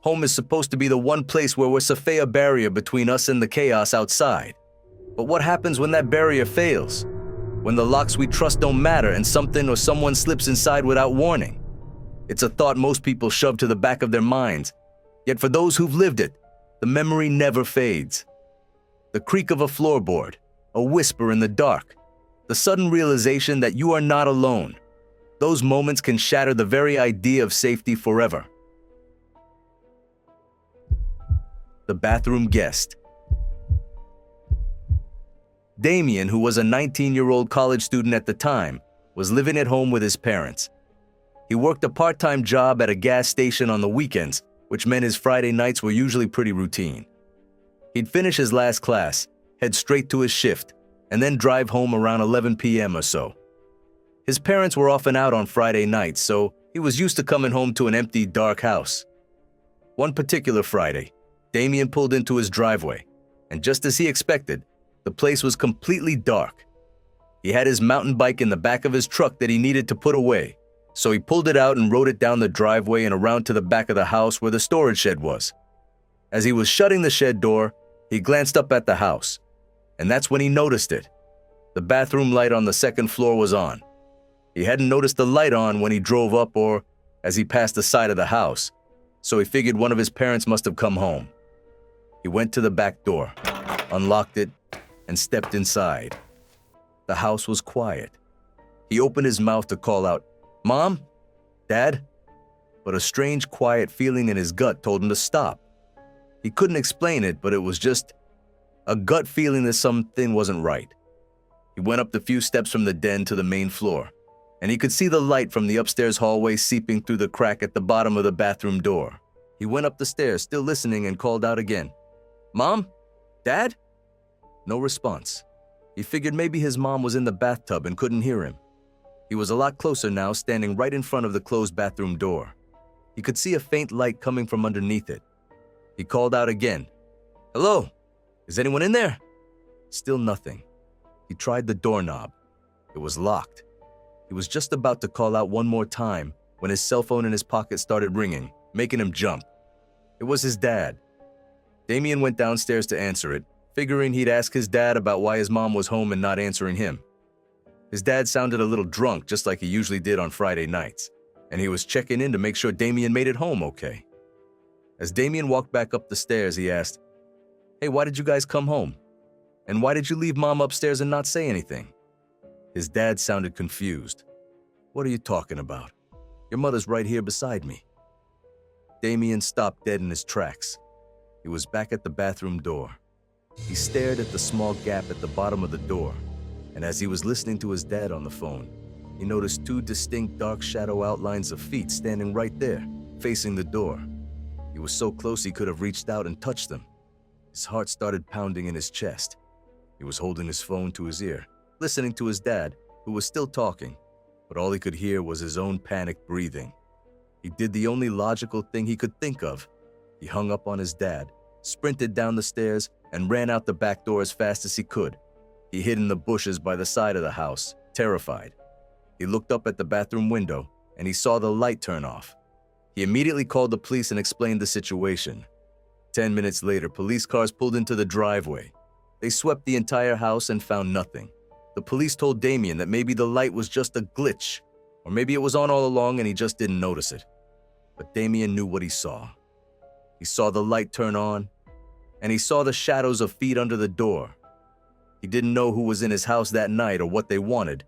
Home is supposed to be the one place where we're safe, a barrier between us and the chaos outside. But what happens when that barrier fails? When the locks we trust don't matter and something or someone slips inside without warning? It's a thought most people shove to the back of their minds. Yet for those who've lived it, the memory never fades. The creak of a floorboard, a whisper in the dark, the sudden realization that you are not alone. Those moments can shatter the very idea of safety forever. The bathroom guest. Damien, who was a 19-year-old college student at the time, was living at home with his parents. He worked a part-time job at a gas station on the weekends, which meant his Friday nights were usually pretty routine. He'd finish his last class, head straight to his shift, and then drive home around 11 p.m. or so. His parents were often out on Friday nights, so he was used to coming home to an empty, dark house. One particular Friday, Damien pulled into his driveway, and just as he expected, the place was completely dark. He had his mountain bike in the back of his truck that he needed to put away, so he pulled it out and rode it down the driveway and around to the back of the house where the storage shed was. As he was shutting the shed door, he glanced up at the house, and that's when he noticed it. The bathroom light on the second floor was on. He hadn't noticed the light on when he drove up or as he passed the side of the house, so he figured one of his parents must have come home. He went to the back door, unlocked it, and stepped inside. The house was quiet. He opened his mouth to call out, "Mom? Dad?" But a strange, quiet feeling in his gut told him to stop. He couldn't explain it, but it was just a gut feeling that something wasn't right. He went up the few steps from the den to the main floor, and he could see the light from the upstairs hallway seeping through the crack at the bottom of the bathroom door. He went up the stairs, still listening, and called out again, "Mom? Dad?" No response. He figured maybe his mom was in the bathtub and couldn't hear him. He was a lot closer now, standing right in front of the closed bathroom door. He could see a faint light coming from underneath it. He called out again, "Hello? Is anyone in there?" Still nothing. He tried the doorknob. It was locked. He was just about to call out one more time when his cell phone in his pocket started ringing, making him jump. It was his dad. Damien went downstairs to answer it, figuring he'd ask his dad about why his mom was home and not answering him. His dad sounded a little drunk, just like he usually did on Friday nights, and he was checking in to make sure Damien made it home okay. As Damien walked back up the stairs, he asked, "Hey, why did you guys come home? And why did you leave Mom upstairs and not say anything?" His dad sounded confused. "What are you talking about? Your mother's right here beside me." Damien stopped dead in his tracks. He was back at the bathroom door. He stared at the small gap at the bottom of the door, and as he was listening to his dad on the phone, he noticed two distinct dark shadow outlines of feet standing right there, facing the door. He was so close he could have reached out and touched them. His heart started pounding in his chest. He was holding his phone to his ear, listening to his dad, who was still talking, but all he could hear was his own panicked breathing. He did the only logical thing he could think of. He hung up on his dad, sprinted down the stairs, and ran out the back door as fast as he could. He hid in the bushes by the side of the house, terrified. He looked up at the bathroom window, and he saw the light turn off. He immediately called the police and explained the situation. 10 minutes later, police cars pulled into the driveway. They swept the entire house and found nothing. The police told Damien that maybe the light was just a glitch, or maybe it was on all along and he just didn't notice it. But Damien knew what he saw. He saw the light turn on, and he saw the shadows of feet under the door. He didn't know who was in his house that night or what they wanted,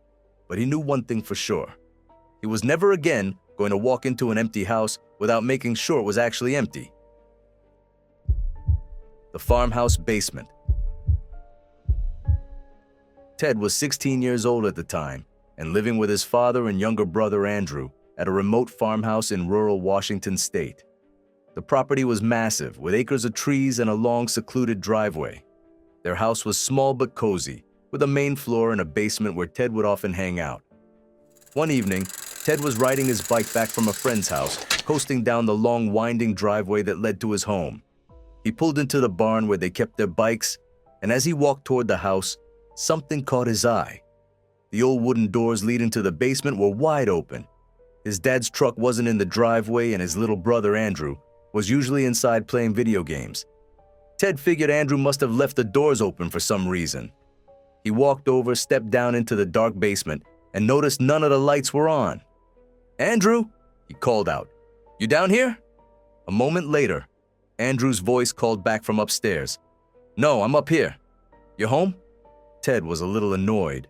but he knew one thing for sure. He was never again going to walk into an empty house without making sure it was actually empty. The Farmhouse Basement. Ted was 16 years old at the time and living with his father and younger brother Andrew at a remote farmhouse in rural Washington state. The property was massive, with acres of trees and a long, secluded driveway. Their house was small but cozy, with a main floor and a basement where Ted would often hang out. One evening, Ted was riding his bike back from a friend's house, coasting down the long, winding driveway that led to his home. He pulled into the barn where they kept their bikes, and as he walked toward the house, something caught his eye. The old wooden doors leading to the basement were wide open. His dad's truck wasn't in the driveway, and his little brother Andrew was usually inside playing video games. Ted figured Andrew must have left the doors open for some reason. He walked over, stepped down into the dark basement, and noticed none of the lights were on. "Andrew," he called out, "you down here?" A moment later, Andrew's voice called back from upstairs. "No, I'm up here. You home?" Ted was a little annoyed.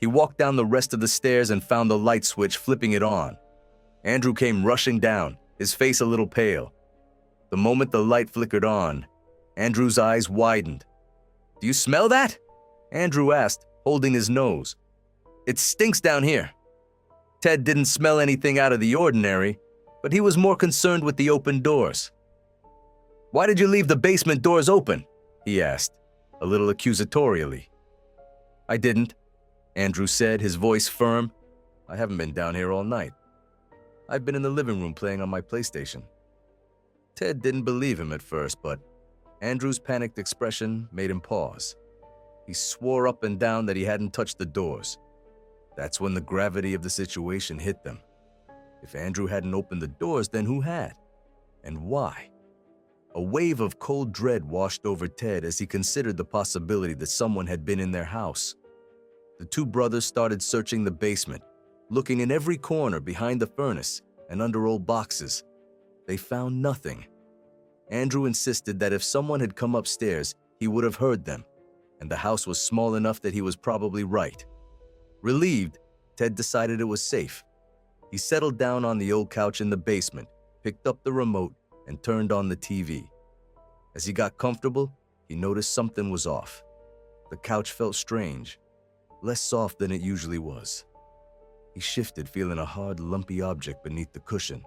He walked down the rest of the stairs and found the light switch, flipping it on. Andrew came rushing down, his face a little pale. The moment the light flickered on, Andrew's eyes widened. "Do you smell that?" Andrew asked, holding his nose. "It stinks down here." Ted didn't smell anything out of the ordinary, but he was more concerned with the open doors. "Why did you leave the basement doors open?" he asked, a little accusatorially. "I didn't," Andrew said, his voice firm. "I haven't been down here all night. I've been in the living room playing on my PlayStation." Ted didn't believe him at first, but Andrew's panicked expression made him pause. He swore up and down that he hadn't touched the doors. That's when the gravity of the situation hit them. If Andrew hadn't opened the doors, then who had? And why? A wave of cold dread washed over Ted as he considered the possibility that someone had been in their house. The two brothers started searching the basement, looking in every corner behind the furnace and under old boxes. They found nothing. Andrew insisted that if someone had come upstairs, he would have heard them, and the house was small enough that he was probably right. Relieved, Ted decided it was safe. He settled down on the old couch in the basement, picked up the remote, and turned on the TV. As he got comfortable, he noticed something was off. The couch felt strange, less soft than it usually was. He shifted, feeling a hard, lumpy object beneath the cushion.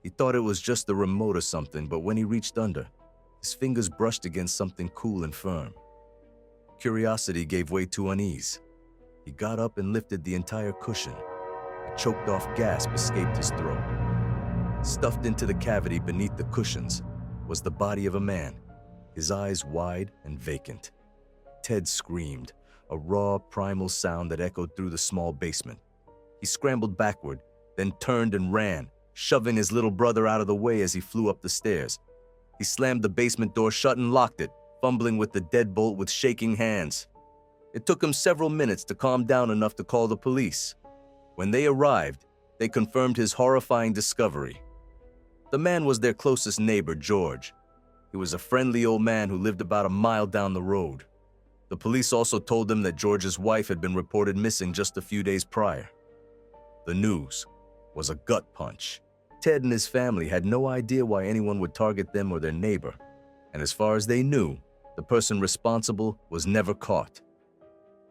He thought it was just the remote or something, but when he reached under, his fingers brushed against something cool and firm. Curiosity gave way to unease. He got up and lifted the entire cushion. A choked-off gasp escaped his throat. Stuffed into the cavity beneath the cushions was the body of a man, his eyes wide and vacant. Ted screamed, a raw, primal sound that echoed through the small basement. He scrambled backward, then turned and ran, shoving his little brother out of the way as he flew up the stairs. He slammed the basement door shut and locked it, fumbling with the deadbolt with shaking hands. It took him several minutes to calm down enough to call the police. When they arrived, they confirmed his horrifying discovery. The man was their closest neighbor, George. He was a friendly old man who lived about a mile down the road. The police also told them that George's wife had been reported missing just a few days prior. The news was a gut punch. Ted and his family had no idea why anyone would target them or their neighbor, and as far as they knew, the person responsible was never caught.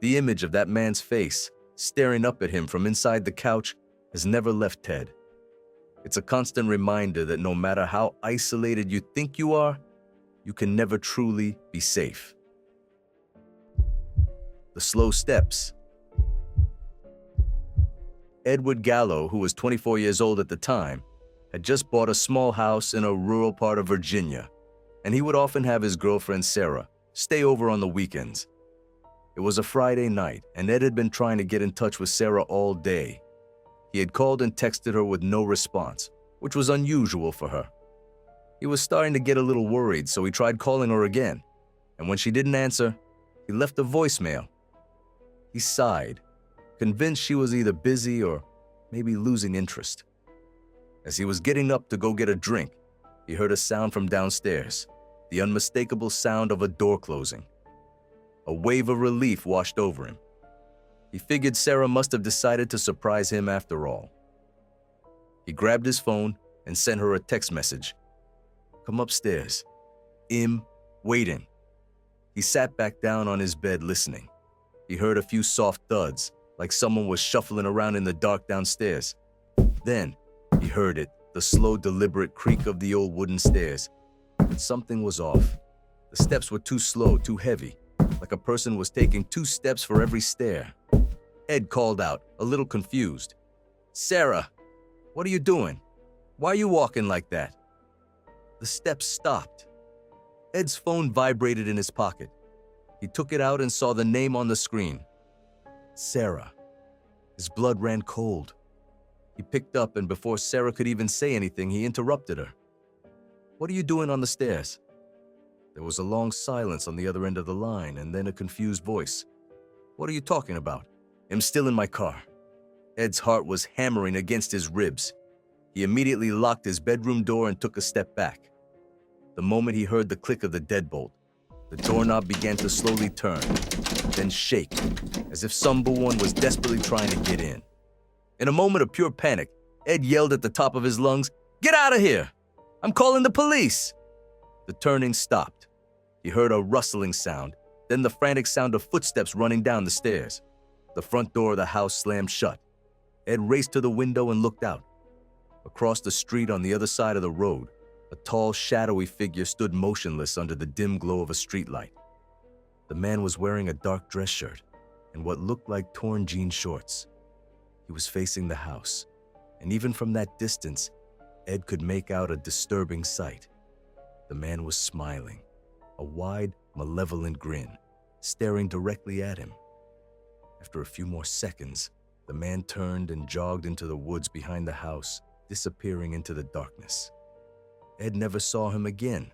The image of that man's face, staring up at him from inside the couch, has never left Ted. It's a constant reminder that no matter how isolated you think you are, you can never truly be safe. The slow steps. Edward Gallo, who was 24 years old at the time, had just bought a small house in a rural part of Virginia, and he would often have his girlfriend Sarah stay over on the weekends. It was a Friday night, and Ed had been trying to get in touch with Sarah all day. He had called and texted her with no response, which was unusual for her. He was starting to get a little worried, so he tried calling her again, and when she didn't answer, he left a voicemail. He sighed, convinced she was either busy or maybe losing interest. As he was getting up to go get a drink, he heard a sound from downstairs, the unmistakable sound of a door closing. A wave of relief washed over him. He figured Sarah must have decided to surprise him after all. He grabbed his phone and sent her a text message. "Come upstairs. Waiting." He sat back down on his bed listening. He heard a few soft thuds, like someone was shuffling around in the dark downstairs. Then, he heard it, the slow, deliberate creak of the old wooden stairs. But something was off. The steps were too slow, too heavy, like a person was taking 2 steps for every stair. Ed called out, a little confused. "Sarah, what are you doing? Why are you walking like that?" The steps stopped. Ed's phone vibrated in his pocket. He took it out and saw the name on the screen. Sarah. His blood ran cold. He picked up, and before Sarah could even say anything, he interrupted her. "What are you doing on the stairs?" There was a long silence on the other end of the line, and then a confused voice. "What are you talking about?" "I'm still in my car." Ed's heart was hammering against his ribs. He immediately locked his bedroom door and took a step back. The moment he heard the click of the deadbolt, the doorknob began to slowly turn, then shake, as if someone was desperately trying to get in. In a moment of pure panic, Ed yelled at the top of his lungs, "Get out of here! I'm calling the police!" The turning stopped. He heard a rustling sound, then the frantic sound of footsteps running down the stairs. The front door of the house slammed shut. Ed raced to the window and looked out. Across the street on the other side of the road, a tall, shadowy figure stood motionless under the dim glow of a streetlight. The man was wearing a dark dress shirt and what looked like torn jean shorts. He was facing the house, and even from that distance, Ed could make out a disturbing sight. The man was smiling, a wide, malevolent grin, staring directly at him. After a few more seconds, the man turned and jogged into the woods behind the house, disappearing into the darkness. Ed never saw him again,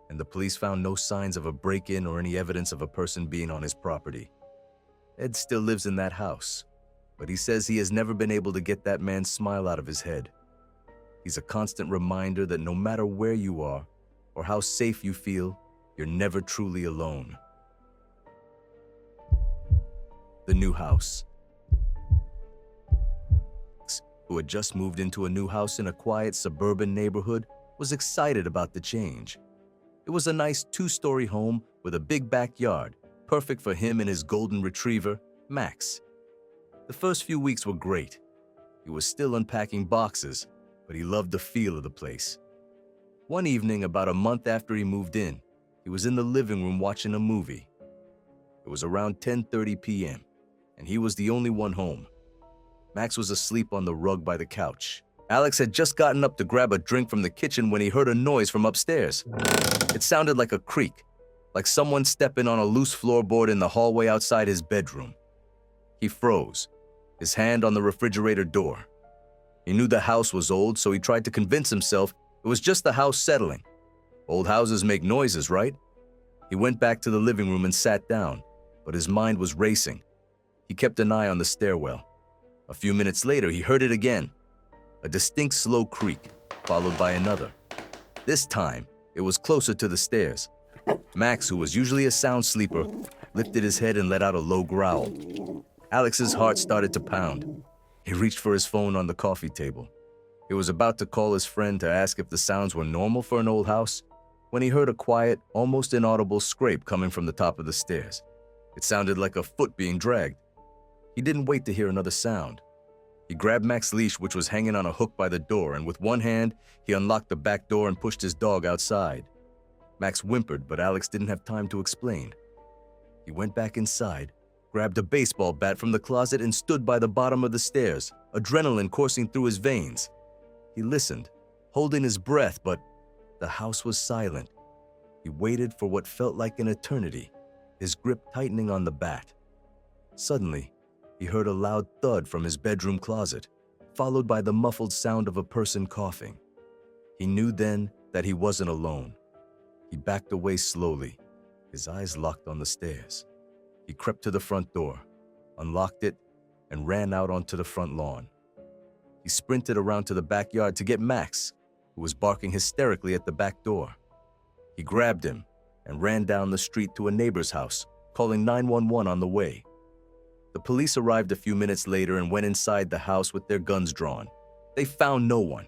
and the police found no signs of a break-in or any evidence of a person being on his property. Ed still lives in that house, but he says he has never been able to get that man's smile out of his head. He's a constant reminder that no matter where you are or how safe you feel, you're never truly alone. The new house. Who had just moved into a new house in a quiet suburban neighborhood, was excited about the change. It was a nice 2-story home with a big backyard, perfect for him and his golden retriever, Max. The first few weeks were great. He was still unpacking boxes, but he loved the feel of the place. One evening, about a month after he moved in, he was in the living room watching a movie. It was around 10:30 p.m., and he was the only one home. Max was asleep on the rug by the couch. Alex had just gotten up to grab a drink from the kitchen when he heard a noise from upstairs. It sounded like a creak, like someone stepping on a loose floorboard in the hallway outside his bedroom. He froze, his hand on the refrigerator door. He knew the house was old, so he tried to convince himself it was just the house settling. Old houses make noises, right? He went back to the living room and sat down, but his mind was racing. He kept an eye on the stairwell. A few minutes later, he heard it again. A distinct slow creak, followed by another. This time, it was closer to the stairs. Max, who was usually a sound sleeper, lifted his head and let out a low growl. Alex's heart started to pound. He reached for his phone on the coffee table. He was about to call his friend to ask if the sounds were normal for an old house, when he heard a quiet, almost inaudible scrape coming from the top of the stairs. It sounded like a foot being dragged. He didn't wait to hear another sound. He grabbed Max's leash, which was hanging on a hook by the door, and with one hand, he unlocked the back door and pushed his dog outside. Max whimpered, but Alex didn't have time to explain. He went back inside, grabbed a baseball bat from the closet, and stood by the bottom of the stairs, adrenaline coursing through his veins. He listened, holding his breath, but the house was silent. He waited for what felt like an eternity, his grip tightening on the bat. Suddenly, he heard a loud thud from his bedroom closet, followed by the muffled sound of a person coughing. He knew then that he wasn't alone. He backed away slowly, his eyes locked on the stairs. He crept to the front door, unlocked it, and ran out onto the front lawn. He sprinted around to the backyard to get Max, who was barking hysterically at the back door. He grabbed him and ran down the street to a neighbor's house, calling 911 on the way. The police arrived a few minutes later and went inside the house with their guns drawn. They found no one.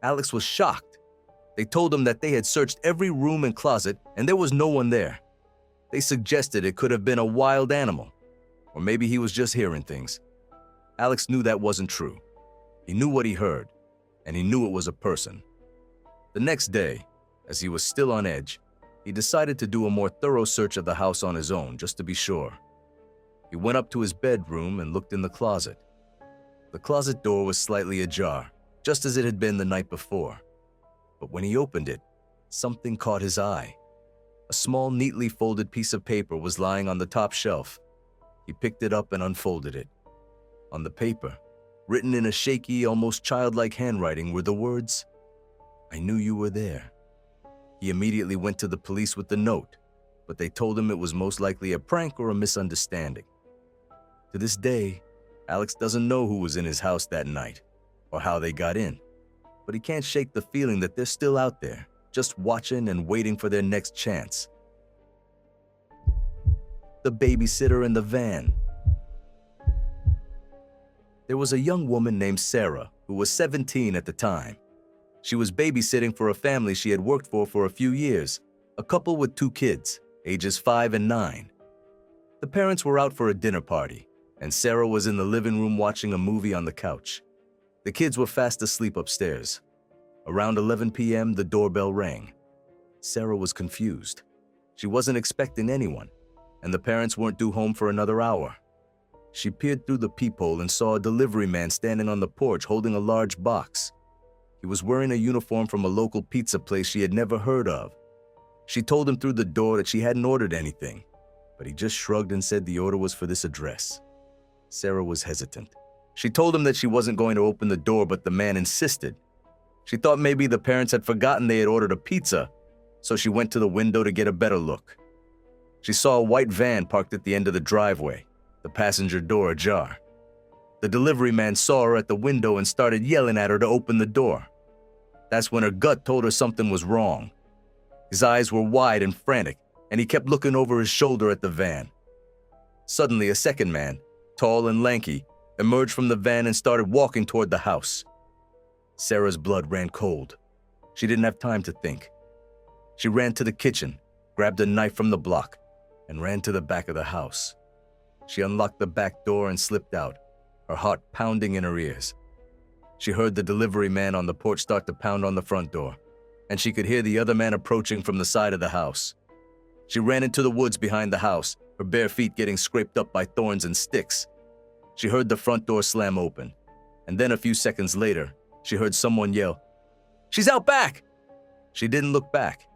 Alex was shocked. They told him that they had searched every room and closet and there was no one there. They suggested it could have been a wild animal, or maybe he was just hearing things. Alex knew that wasn't true. He knew what he heard, and he knew it was a person. The next day, as he was still on edge, he decided to do a more thorough search of the house on his own, just to be sure. He went up to his bedroom and looked in the closet. The closet door was slightly ajar, just as it had been the night before. But when he opened it, something caught his eye. A small, neatly folded piece of paper was lying on the top shelf. He picked it up and unfolded it. On the paper, written in a shaky, almost childlike handwriting, were the words, "I knew you were there. He immediately went to the police with the note, but they told him it was most likely a prank or a misunderstanding. To this day, Alex doesn't know who was in his house that night or how they got in, but he can't shake the feeling that they're still out there, just watching and waiting for their next chance. The babysitter in the van. There was a young woman named Sarah who was 17 at the time. She was babysitting for a family she had worked for a few years, a couple with 2 kids, ages 5 and 9. The parents were out for a dinner party, and Sarah was in the living room watching a movie on the couch. The kids were fast asleep upstairs. Around 11 p.m., the doorbell rang. Sarah was confused. She wasn't expecting anyone, and the parents weren't due home for another hour. She peered through the peephole and saw a delivery man standing on the porch holding a large box. He was wearing a uniform from a local pizza place she had never heard of. She told him through the door that she hadn't ordered anything, but he just shrugged and said the order was for this address. Sarah was hesitant. She told him that she wasn't going to open the door, but the man insisted. She thought maybe the parents had forgotten they had ordered a pizza, so she went to the window to get a better look. She saw a white van parked at the end of the driveway, the passenger door ajar. The delivery man saw her at the window and started yelling at her to open the door. That's when her gut told her something was wrong. His eyes were wide and frantic, and he kept looking over his shoulder at the van. Suddenly, a second man, tall and lanky, emerged from the van and started walking toward the house. Sarah's blood ran cold. She didn't have time to think. She ran to the kitchen, grabbed a knife from the block, and ran to the back of the house. She unlocked the back door and slipped out, her heart pounding in her ears. She heard the delivery man on the porch start to pound on the front door, and she could hear the other man approaching from the side of the house. She ran into the woods behind the house, her bare feet getting scraped up by thorns and sticks. She heard the front door slam open, and then a few seconds later, she heard someone yell, "She's out back!" She didn't look back.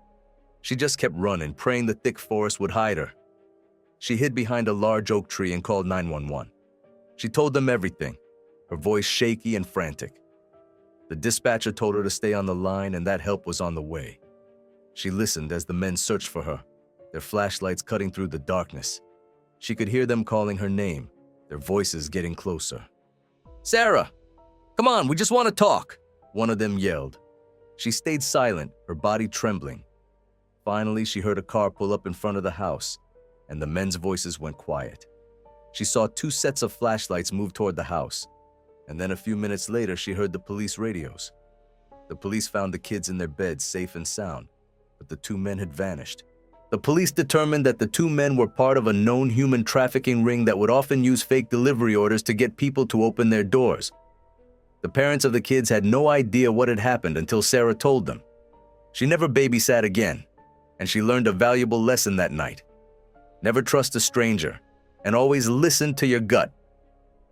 She just kept running, praying the thick forest would hide her. She hid behind a large oak tree and called 911. She told them everything, her voice shaky and frantic. The dispatcher told her to stay on the line and that help was on the way. She listened as the men searched for her, their flashlights cutting through the darkness. She could hear them calling her name, their voices getting closer. "Sarah! Come on, we just want to talk!" one of them yelled. She stayed silent, her body trembling. Finally, she heard a car pull up in front of the house, and the men's voices went quiet. She saw 2 sets of flashlights move toward the house, and then a few minutes later, she heard the police radios. The police found the kids in their beds safe and sound, but the 2 men had vanished. The police determined that the 2 men were part of a known human trafficking ring that would often use fake delivery orders to get people to open their doors. The parents of the kids had no idea what had happened until Sarah told them. She never babysat again, and she learned a valuable lesson that night. Never trust a stranger, and always listen to your gut.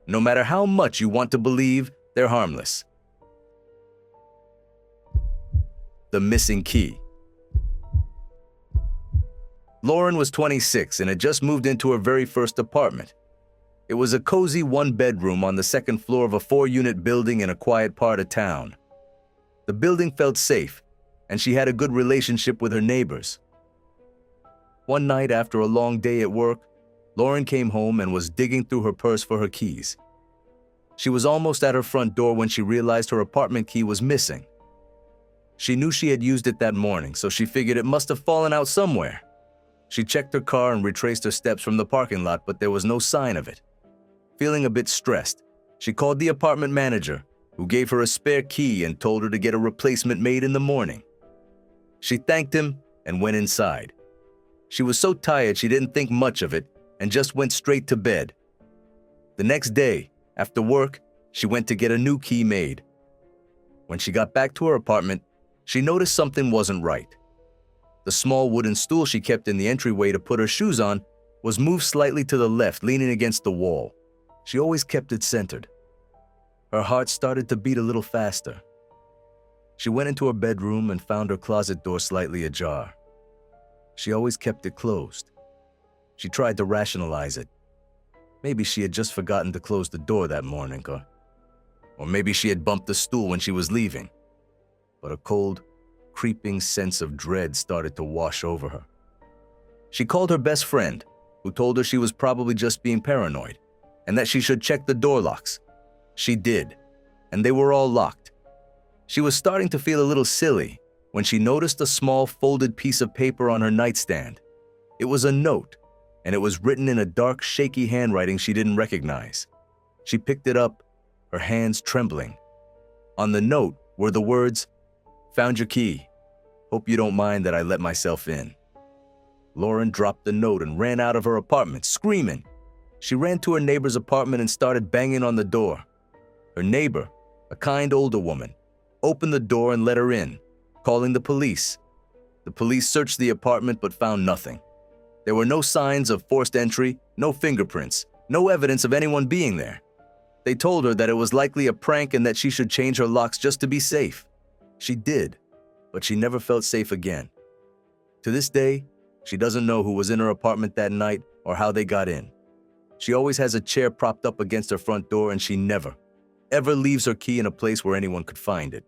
No matter how much you want to believe, they're harmless. The missing key. Lauren was 26 and had just moved into her very first apartment. It was a cozy 1-bedroom on the 2nd floor of a 4-unit building in a quiet part of town. The building felt safe, and she had a good relationship with her neighbors. One night after a long day at work, Lauren came home and was digging through her purse for her keys. She was almost at her front door when she realized her apartment key was missing. She knew she had used it that morning, so she figured it must have fallen out somewhere. She checked her car and retraced her steps from the parking lot, but there was no sign of it. Feeling a bit stressed, she called the apartment manager, who gave her a spare key and told her to get a replacement made in the morning. She thanked him and went inside. She was so tired she didn't think much of it and just went straight to bed. The next day, after work, she went to get a new key made. When she got back to her apartment, she noticed something wasn't right. The small wooden stool she kept in the entryway to put her shoes on was moved slightly to the left, leaning against the wall. She always kept it centered. Her heart started to beat a little faster. She went into her bedroom and found her closet door slightly ajar. She always kept it closed. She tried to rationalize it. Maybe she had just forgotten to close the door that morning, or maybe she had bumped the stool when she was leaving. But a cold, creeping sense of dread started to wash over her. She called her best friend, who told her she was probably just being paranoid and that she should check the door locks. She did, and they were all locked. She was starting to feel a little silly when she noticed a small folded piece of paper on her nightstand. It was a note, and it was written in a dark, shaky handwriting she didn't recognize. She picked it up, her hands trembling. On the note were the words, "Found your key. Hope you don't mind that I let myself in." Lauren dropped the note and ran out of her apartment, screaming. She ran to her neighbor's apartment and started banging on the door. Her neighbor, a kind older woman, opened the door and let her in, calling the police. The police searched the apartment but found nothing. There were no signs of forced entry, no fingerprints, no evidence of anyone being there. They told her that it was likely a prank and that she should change her locks just to be safe. She did, but she never felt safe again. To this day, she doesn't know who was in her apartment that night or how they got in. She always has a chair propped up against her front door and she never, ever leaves her key in a place where anyone could find it.